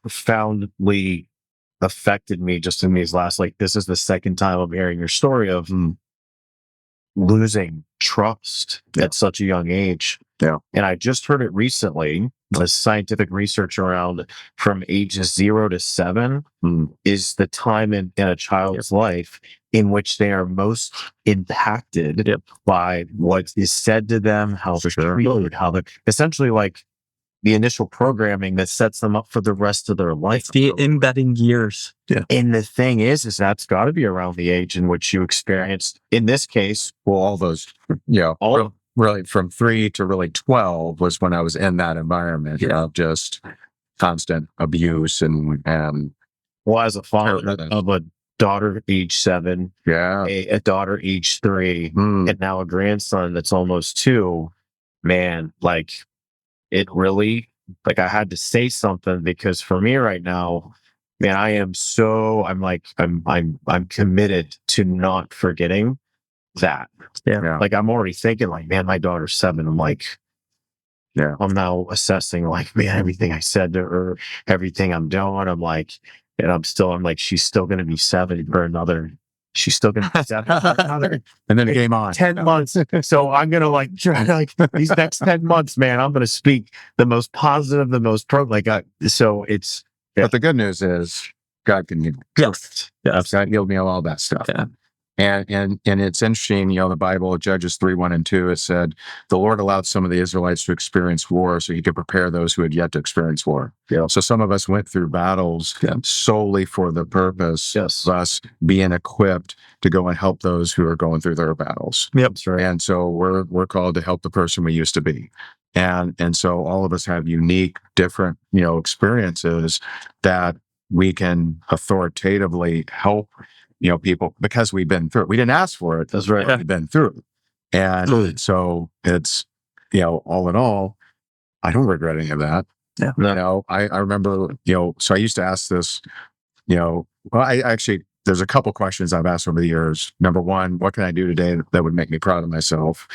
profoundly affected me just in these last, this is the second time I'm hearing your story of losing trust at such a young age. Yeah. And I just heard it recently, the scientific research around from ages 0 to 7 is the time in a child's life in which they are most impacted by what is said to them, how they're treated, how they're essentially like the initial programming that sets them up for the rest of their life. It's the embedding years. Yeah. And the thing is that's got to be around the age in which you experienced, in this case, all those, really from 3 to really 12 was when I was in that environment of just constant abuse and as a father of a daughter age 7, a daughter age 3, and now a grandson that's almost 2, man, it really, I had to say something, because for me right now, man, I'm committed to not forgetting that. Yeah. I'm already thinking man, my daughter's 7. I'm now assessing man, everything I said to her, everything I'm doing. She's still going to be 7 for another. She's still going to be 7 for another. And then it came on 10 months. So I'm going to try these next 10 months, man, I'm going to speak the most positive, the most so it's. But the good news is God can heal. Yes. God healed me of all that stuff. Yeah. And it's interesting, the Bible, Judges 3:1-2, it said, the Lord allowed some of the Israelites to experience war so he could prepare those who had yet to experience war. Yeah. So some of us went through battles solely for the purpose of us being equipped to go and help those who are going through their battles. Yep. That's right. And so we're called to help the person we used to be. And so all of us have unique, different, experiences that we can authoritatively help people, because we've been through it. We didn't ask for it. That's right. We've been through it. And so it's, all in all, I don't regret any of that. Yeah. I remember, so I used to ask this, I actually, there's a couple questions I've asked over the years. Number one, what can I do today that would make me proud of myself?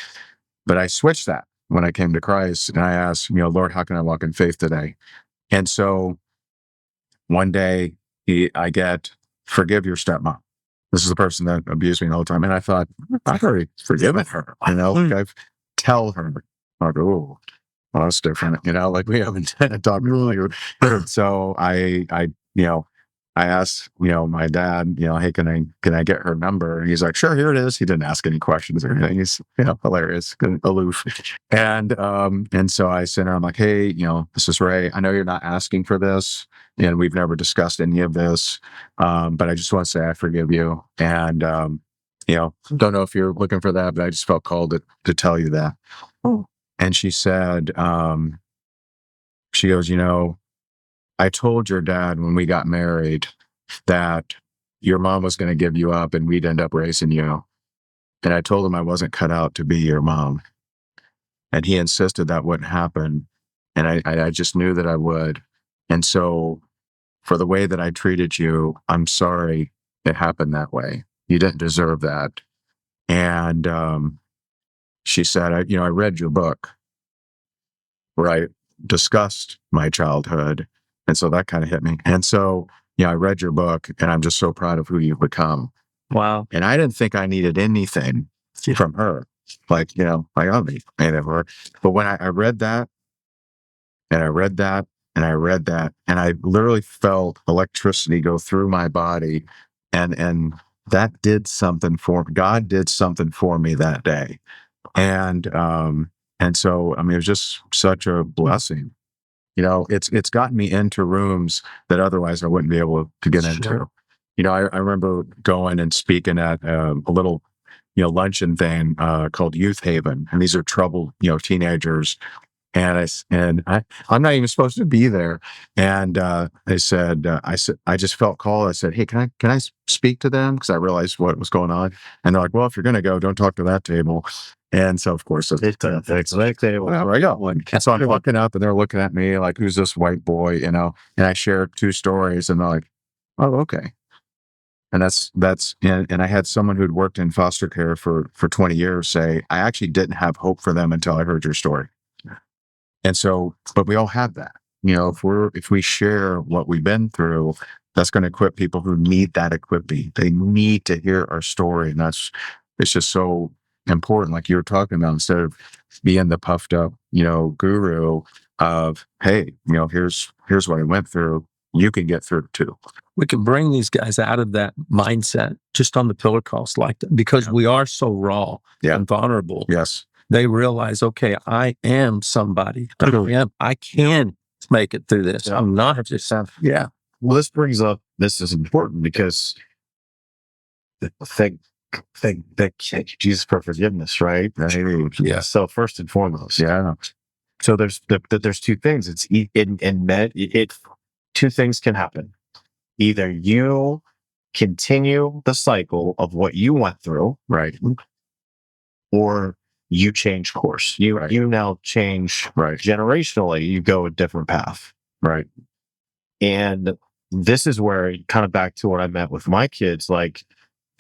But I switched that when I came to Christ, and I asked, Lord, how can I walk in faith today? And so one day I get, forgive your stepmom. This is the person that abused me all the time. And I thought, I've already forgiven her. I've tell her. I go, oh, well, that's different. We haven't talked earlier. So I I asked, my dad, hey, can I get her number? And he's like, sure, here it is. He didn't ask any questions or anything. He's, hilarious, aloof. And so I sent her, I'm like, hey, this is Ray. I know you're not asking for this and we've never discussed any of this. But I just want to say I forgive you. And, don't know if you're looking for that, but I just felt called to tell you that. Oh. And she said, she goes, I told your dad when we got married that your mom was going to give you up and we'd end up raising you. And I told him I wasn't cut out to be your mom. And he insisted that wouldn't happen. And I just knew that I would. And so for the way that I treated you, I'm sorry it happened that way. You didn't deserve that. And she said, I read your book where I discussed my childhood. And so that kind of hit me. And so, I read your book and I'm just so proud of who you've become. Wow. And I didn't think I needed anything from her. Like, I don't need anything from her. But when I read that and I read that and I read that, and I literally felt electricity go through my body, and that did something God did something for me that day. And so, it was just such a blessing. It's gotten me into rooms that otherwise I wouldn't be able to get into. I remember going and speaking at a little, luncheon thing called Youth Haven, and these are troubled, teenagers. And I'm not even supposed to be there. And I said, I just felt called. I said, hey, can I speak to them? Because I realized what was going on. And they're like, well, if you're going to go, don't talk to that table. And so, of course, it's the next table. There I go. And so I'm walking up, and they're looking at me like, who's this white boy? And I shared 2 stories, and they're like, oh, okay. And and I had someone who'd worked in foster care for 20 years say, I actually didn't have hope for them until I heard your story. And so, but we all have that, if we share what we've been through, that's going to equip people who need that equipping. They need to hear our story. And it's just so important. Like you were talking about, instead of being the puffed up, guru of, hey, here's what I went through. You can get through it too. We can bring these guys out of that mindset just on the pillar calls like that, because we are so raw and vulnerable. Yes. They realize, okay, I am somebody. I can make it through this. I'm not just, Well, this is important because thank Jesus for forgiveness, right? Yeah. So first and foremost, Yeah. So there's 2 things. It's in med. It 2 things can happen. Either you continue the cycle of what you went through, Right. or you change course. You now change generationally. You go a different path. Right. And this is where, kind of back to what I meant with my kids, like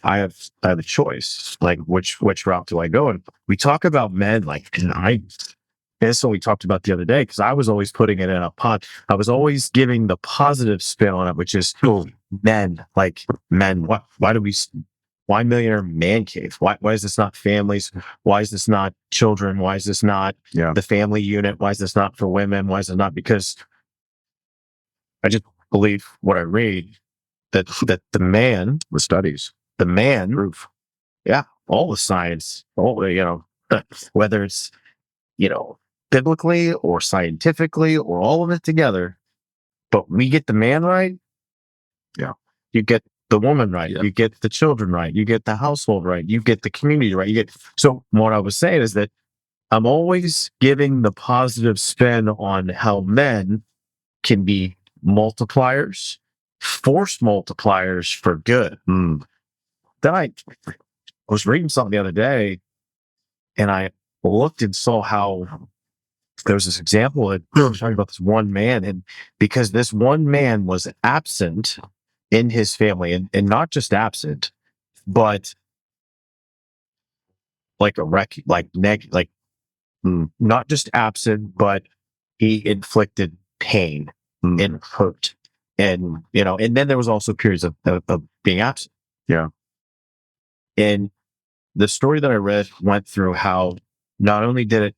I have a choice, like which route do I go? And we talk about men, like, and that's what we talked about the other day, because I was always putting it in a pot. I was always giving the positive spin on it, which is men, like men. Why millionaire man cave? Why is this not families? Why is this not children? Why is this not the family unit? Why is this not for women? Why is it not? Because I just believe what I read, that the man, The studies. the man, Proof. all the science, whether it's, biblically or scientifically or all of it together, but we get the man right. Yeah. You get the woman right. You get the children right. You get the household right. You get the community right. So what I was saying is that I'm always giving the positive spin on how men can be multipliers, force multipliers for good. Then I was reading something the other day, and I looked and saw how there was this example that was talking about this one man, and because this one man was absent in his family, and not just absent, but like not just absent, but he inflicted pain and hurt, and and then there was also periods of being absent. Yeah. And the story that I read went through how not only did it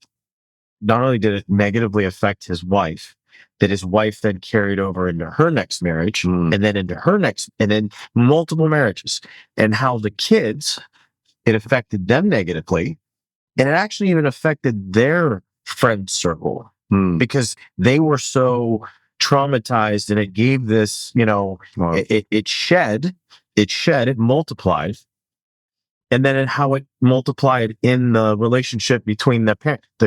negatively affect his wife, that his wife then carried over into her next marriage, Mm. and then into her next, and then multiple marriages, and how the kids, it affected them negatively. And it actually even affected their friend circle Mm. because they were so traumatized, and it gave this, Well, it multiplied. And then how it multiplied in the relationship between the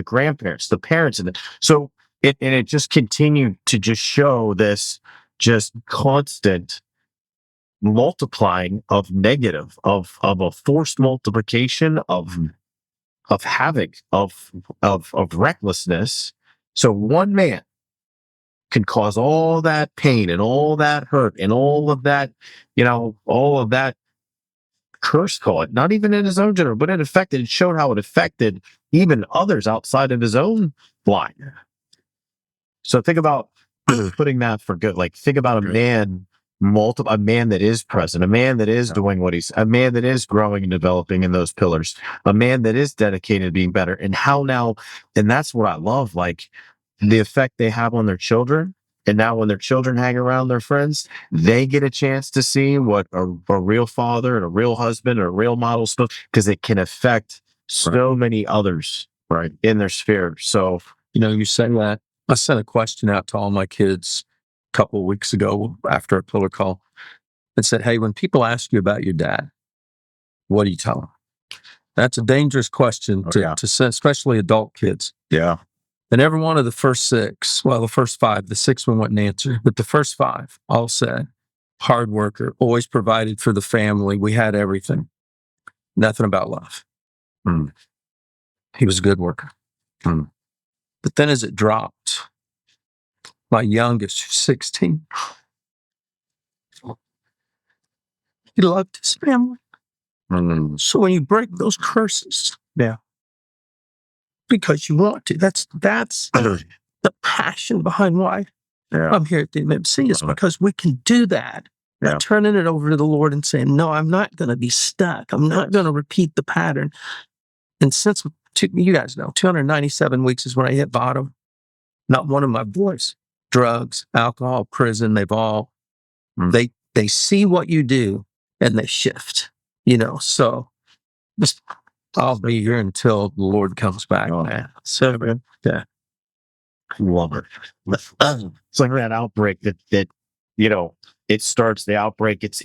grandparents, the parents, and so it just continued to just show this just constant multiplying of negative, of a forced multiplication of havoc, of recklessness. So one man can cause all that pain and all that hurt and all of that, all of that curse, call it, not even in his own generation, but it showed how it affected even others outside of his own line. So think about putting that for good. Like think about a man that is present, a man that is doing a man that is growing and developing in those pillars, a man that is dedicated to being better, and how now, and that's what I love, like the effect they have on their children. And now when their children hang around their friends, they get a chance to see what a real father and a real husband or a real model is, because it can affect so many others, right, in their sphere. So, You say that. I sent a question out to all my kids a couple of weeks ago after a pillar call and said, hey, when people ask you about your dad, what do you tell them? That's a dangerous question to send, especially adult kids. yeah. And every one of the first six, well, the first five, the sixth one wouldn't answer, but the first five all said, hard worker, always provided for the family. We had everything. Nothing about love. Mm. He was a good worker. Mm. But then as it dropped, my youngest, who's 16, he loved his family. Mm. So when you break those curses, because you want to, that's the passion behind why I'm here at the MMC, is because we can do that. By turning it over to the Lord and saying, no, I'm not going to be stuck. I'm not going to repeat the pattern. And since you guys know, 297 weeks is when I hit bottom. Not one of my boys, drugs, alcohol, prison, they've all, they see what you do and they shift, so just, I'll be here until the Lord comes back, man. So, yeah. Love it. It's like that outbreak that it starts, the outbreak, it's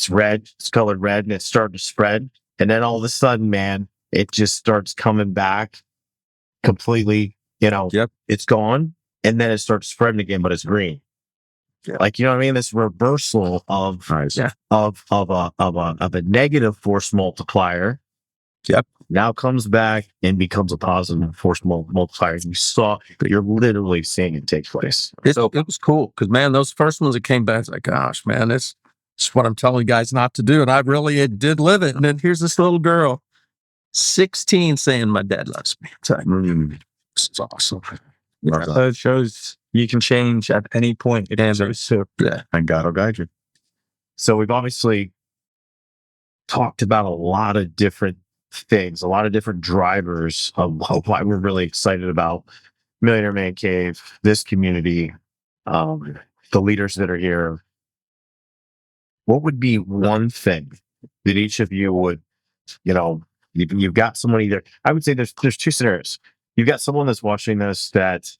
red, it's colored red, and it's starting to spread. And then all of a sudden, man, it just starts coming back completely, it's gone. And then it starts spreading again, but it's green. Yeah. Like, you know what I mean? This reversal of a negative force multiplier. Yep. Now comes back and becomes a positive force multiplier. You're literally seeing it take place. It was cool because, man, those first ones that came back, it's like, gosh, man, this is what I'm telling you guys not to do. And I really did live it. And then here's this little girl, 16, saying, my dad loves me. It's like, this is awesome. It shows you can change at any point. And God will guide you. So we've obviously talked about a lot of different things, a lot of different drivers of why we're really excited about Millionaire Man Cave, this community, the leaders that are here. What would be one thing that each of you would, you've got someone either, I would say there's two scenarios. You've got someone that's watching this that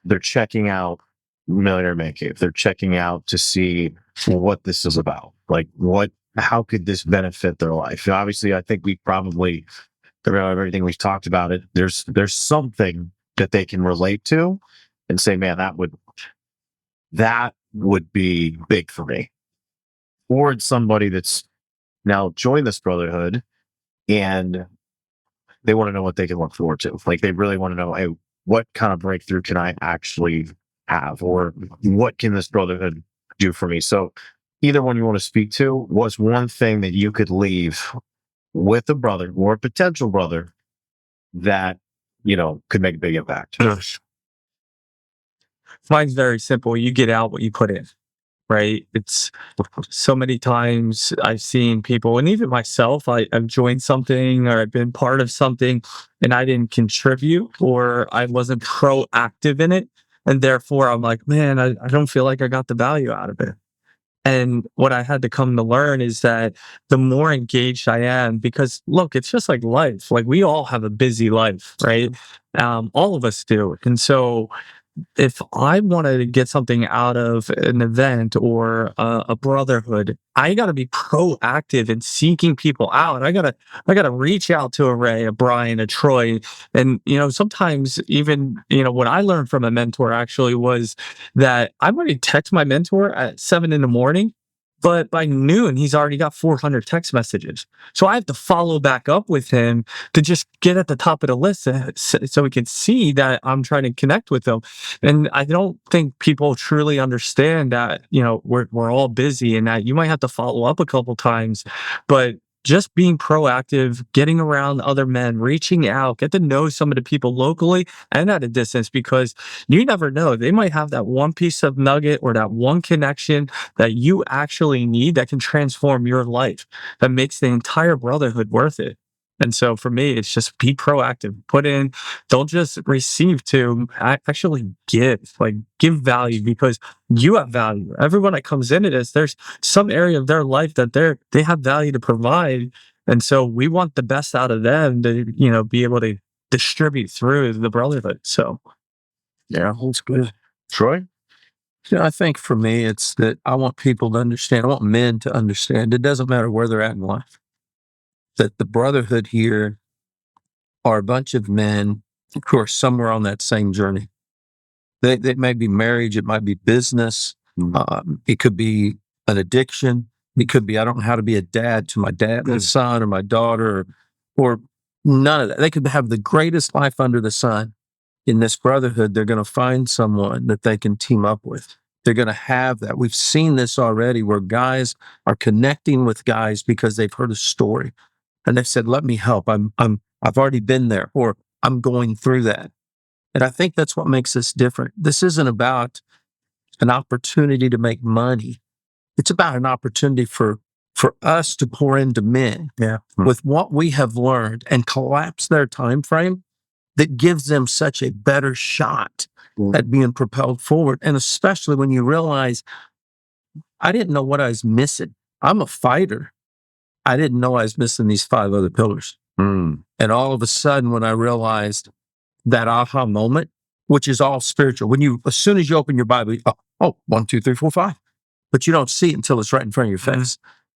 they're checking out Millionaire Man Cave. They're checking out to see what this is about. Like how could this benefit their life? And obviously, I think we probably, throughout everything we've talked about it, there's something that they can relate to and say, man, that would be big for me. Or it's somebody that's now joined this brotherhood and they want to know what they can look forward to. Like they really want to know, hey, what kind of breakthrough can I actually have? Or what can this brotherhood do for me? So either one you want to speak to, was one thing that you could leave with a brother or a potential brother that, could make a big impact? Mine's very simple. You get out what you put in, right? It's so many times I've seen people, and even myself, I've joined something or I've been part of something and I didn't contribute or I wasn't proactive in it. And therefore I'm like, man, I don't feel like I got the value out of it. And what I had to come to learn is that the more engaged I am, because look, it's just like life. Like we all have a busy life, right? All of us do. And so if I wanted to get something out of an event or a brotherhood, I got to be proactive in seeking people out. I gotta reach out to a Ray, a Bryon, a Troy, and sometimes even what I learned from a mentor actually was that I might text my mentor at 7 in the morning. But by noon, he's already got 400 text messages. So I have to follow back up with him to just get at the top of the list so he can see that I'm trying to connect with him. And I don't think people truly understand that, we're all busy and that you might have to follow up a couple times, but just being proactive, getting around other men, reaching out, get to know some of the people locally and at a distance, because you never know. They might have that one piece of nugget or that one connection that you actually need that can transform your life, that makes the entire brotherhood worth it. And so for me, it's just be proactive, put in, don't just receive to actually give, like give value, because you have value. Everyone that comes into this, there's some area of their life that they have value to provide. And so we want the best out of them to, be able to distribute through the brotherhood. So Yeah, that's good. Troy? I think for me, it's that I want people to understand, I want men to understand, it doesn't matter where they're at in life, that the brotherhood here are a bunch of men who are somewhere on that same journey. It may be marriage, it might be business, it could be an addiction, it could be I don't know how to be a dad to my son or my daughter, or none of that. They could have the greatest life under the sun. In this brotherhood, they're going to find someone that they can team up with. They're going to have that. We've seen this already where guys are connecting with guys because they've heard a story and they've said, "Let me help. I've already been there," or "I'm going through that." And I think that's what makes us different. This isn't about an opportunity to make money. It's about an opportunity for us to pour into men with what we have learned and collapse their time frame that gives them such a better shot at being propelled forward. And especially when you realize, I didn't know what I was missing. I'm a fighter. I didn't know I was missing these 5 other pillars. And all of a sudden, when I realized that aha moment, which is all spiritual, as soon as you open your Bible, you go, 1, 2, 3, 4, 5. But you don't see it until it's right in front of your face.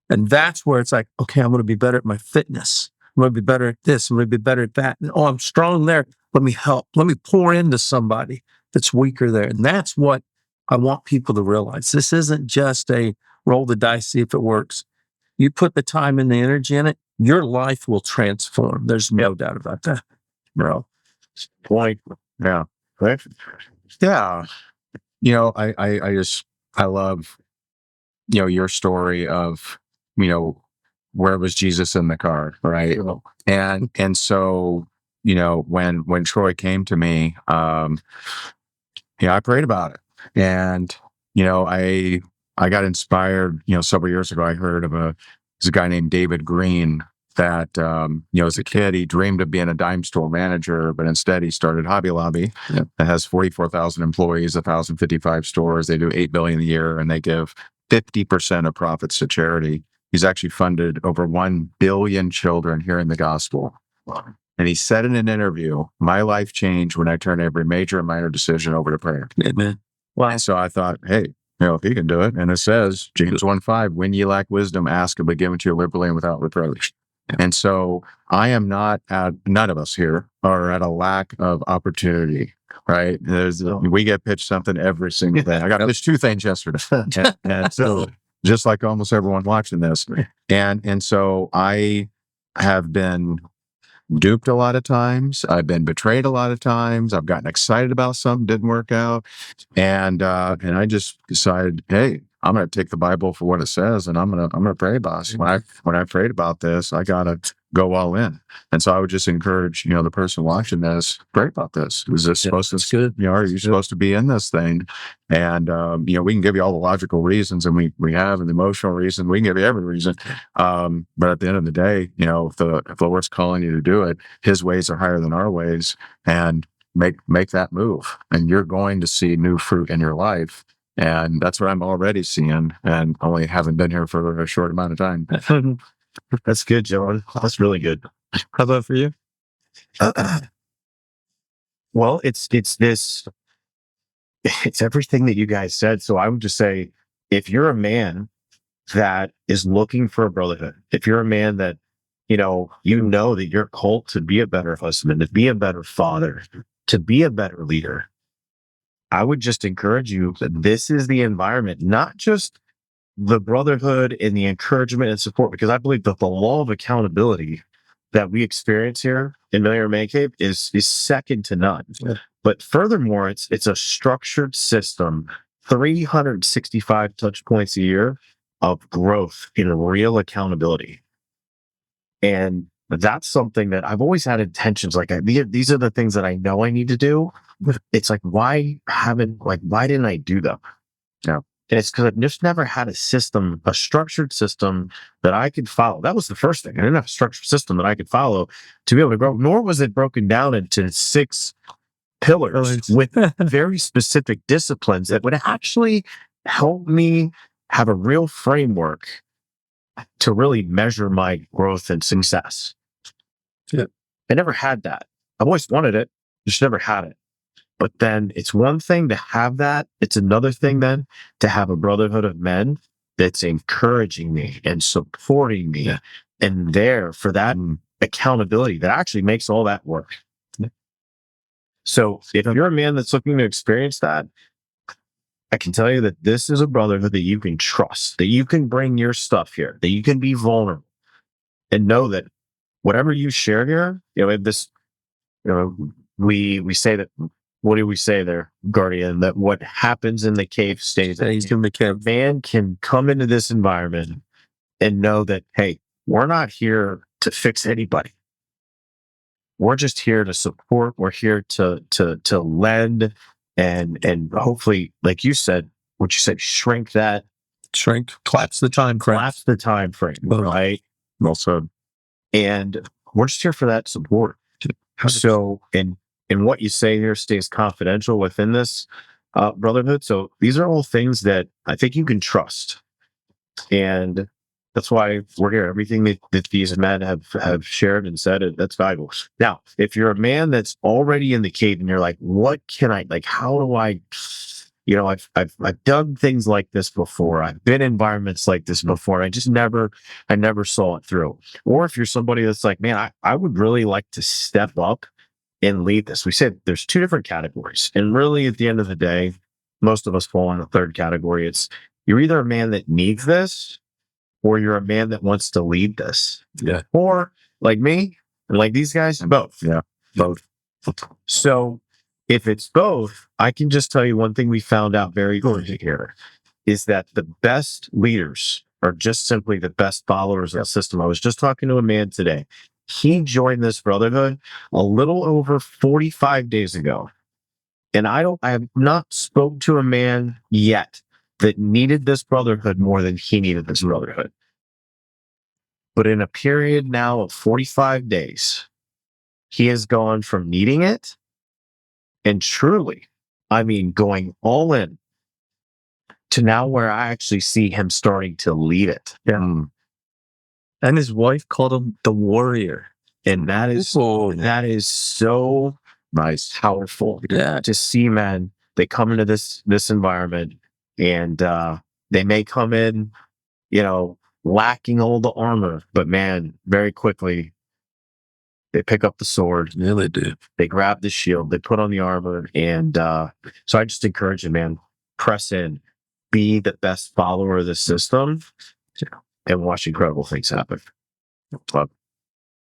And that's where it's like, okay, I'm going to be better at my fitness. I'm going to be better at this. I'm going to be better at that. And, I'm strong there. Let me help. Let me pour into somebody that's weaker there. And that's what I want people to realize. This isn't just a roll the dice, see if it works. You put the time and the energy in it, your life will transform. There's no doubt about that. No. Point. Yeah. Right? Yeah. I love, your story of, where was Jesus in the car, right? And so, when Troy came to me, I prayed about it. And, I got inspired, several years ago. I heard of there's a guy named David Green that, as a kid, he dreamed of being a dime store manager, but instead he started Hobby Lobby that has 44,000 employees, 1,055 stores. They do $8 billion a year and they give 50% of profits to charity. He's actually funded over 1 billion children hearing the gospel. And he said in an interview, "My life changed when I turned every major and minor decision over to prayer." Amen. Wow. And so I thought, hey, if he can do it, and it says, James 1:5, "When ye lack wisdom, ask, it will be given to you liberally and without reproach." And so I am not none of us here are at a lack of opportunity, right? We get pitched something every single day. I got pitched 2 things yesterday. and so just like almost everyone watching this. And so I have been duped a lot of times. I've been betrayed a lot of times. I've gotten excited about something, didn't work out. And I just decided, hey, I'm going to take the Bible for what it says, and I'm going to pray about it. When I prayed about this, I got to go all in. And so I would just encourage, the person watching this, pray about this. Is this supposed to? Good. Are you supposed to be in this thing? And we can give you all the logical reasons, and we have, and the emotional reason. We can give you every reason. But at the end of the day, if the Lord's calling you to do it, His ways are higher than our ways, and make that move, and you're going to see new fruit in your life. And that's what I'm already seeing, and only haven't been here for a short amount of time. That's good, John. That's really good. How about for you? Well, it's everything that you guys said. So I would just say, if you're a man that is looking for a brotherhood, if you're a man that, you know that you're called to be a better husband, to be a better father, to be a better leader, I would just encourage you that this is the environment, not just the brotherhood and the encouragement and support, because I believe that the law of accountability that we experience here in Millionaire Man Cave is second to none. Yeah. But furthermore, it's a structured system, 365 touch points a year of growth in real accountability. And that's something that I've always had intentions. Like, these are the things that I know I need to do. It's like, why didn't I do them? Yeah. And it's because I've just never had a system, a structured system that I could follow. That was the first thing. I didn't have a structured system that I could follow to be able to grow, nor was it broken down into 6 pillars with very specific disciplines that would actually help me have a real framework to really measure my growth and success. Yeah. I never had that. I've always wanted it, just never had it. But then it's one thing to have that. It's another thing then to have a brotherhood of men that's encouraging me and supporting me and there for that accountability that actually makes all that work. So if you're a man that's looking to experience that, I can tell you that this is a brotherhood that you can trust, that you can bring your stuff here, that you can be vulnerable and know that whatever you share here, we say that, what do we say there, Guardian, that what happens in the cave stays in the cave. Man can come into this environment and know that, hey, we're not here to fix anybody. We're just here to support. We're here to lend and hopefully, like you said, shrink, collapse the time frame. Right? Well said. And we're just here for that support. So, and what you say here stays confidential within this brotherhood. So these are all things that I think you can trust. And that's why we're here. Everything that these men have shared and said, that's valuable. Now, if you're a man that's already in the cave and you're like, what can I, like, how do I, I've done things like this before. I've been in environments like this before. I never saw it through. Or if you're somebody that's like, man, I would really like to step up and lead this. We said there's 2 different categories. And really at the end of the day, most of us fall in the third category. It's, you're either a man that needs this or you're a man that wants to lead this. Yeah. Or like me, and like these guys, both. Yeah, both. So if it's both, I can just tell you one thing we found out very early here is that the best leaders are just simply the best followers of the system. I was just talking to a man today. He joined this brotherhood a little over 45 days ago. And I have not spoke to a man yet that needed this brotherhood more than he needed this brotherhood. But in a period now of 45 days, he has gone from needing it and truly, going all in to now where I actually see him starting to lead it. Yeah. And his wife called him the warrior. And that is so Nice. powerful. Yeah. To see men, they come into this environment and they may come in, lacking all the armor, but man, very quickly they pick up the sword. Yeah, they do. They grab the shield, they put on the armor, and so I just encourage you, man, press in, be the best follower of the system, and watch incredible things happen. Love.